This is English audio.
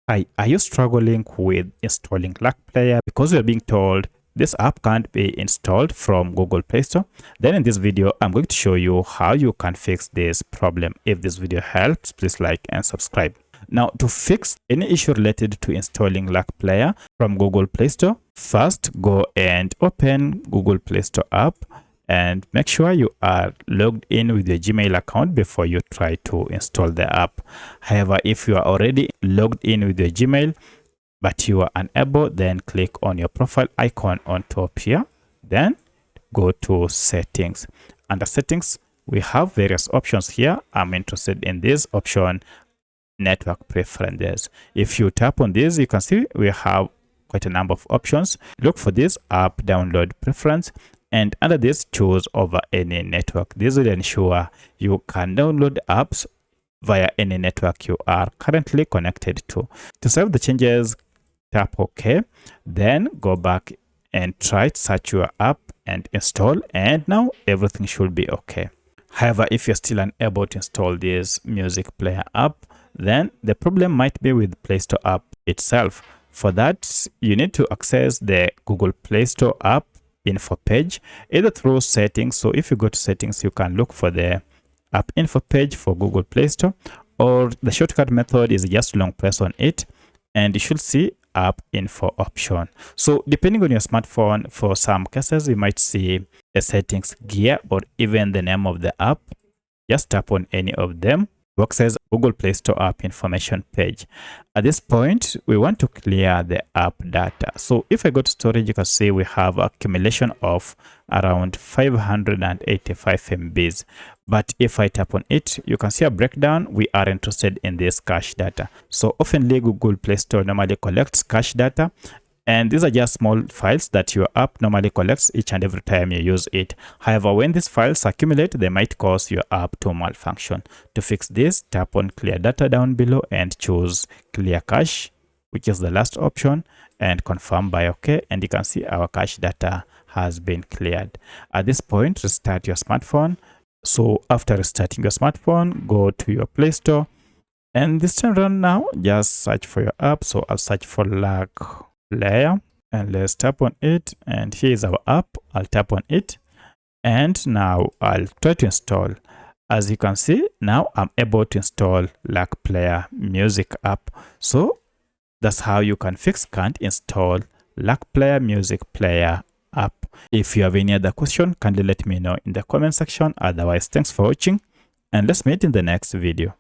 Are you struggling with installing Lark Player because you're being told this app can't be installed from Google Play Store? Then in this video, I'm going to show you how you can fix this problem. If this video helps, please like and subscribe. Now, to fix any issue related to installing Lark Player from Google Play Store, first go and open Google Play Store app and make sure you are logged in with your Gmail account before you try to install the app. However, if you are already logged in with your Gmail but you are unable, then click on your profile icon on top here, then go to settings. Under settings, we have various options here. I'm interested in this option, network preferences. If you tap on this, you can see we have quite a number of options. Look for this app download preference, and under this, choose over any network. This will ensure you can download apps via any network you are currently connected to. To save the changes, tap OK, then go back and try to search your app and install, and now everything should be okay. However, if you're still unable to install this music player app, then the problem might be with Play Store app itself. For that, you need to access the Google Play Store app info page either through settings. So if you go to settings, you can look for the app info page for Google Play Store, or the shortcut method is just long press on it and you should see app info option. So depending on your smartphone, for some cases you might see a settings gear or even the name of the app. Just tap on any of them to access Google Play Store app information page. At this point, we want to clear the app data. So if I go to storage, you can see we have accumulation of around 585 MBs. But if I tap on it, you can see a breakdown. We are interested in this cache data. So oftenly Google Play Store normally collects cache data, and these are just small files that your app normally collects each and every time you use it. However, when these files accumulate, they might cause your app to malfunction. To fix this, tap on clear data down below and choose clear cache, which is the last option, and confirm by OK. And you can see our cache data has been cleared. At this point, restart your smartphone. So after restarting your smartphone, go to your Play Store, and this time around now, just search for your app. So I'll search for Lark Player and let's tap on it, and here is our app. I'll tap on it and now I'll try to install. As you can see, now I'm able to install Lark Player music app. So that's how you can fix can't install Lark Player music player app. If you have any other question, kindly let me know in the comment section. Otherwise, thanks for watching and let's meet in the next video.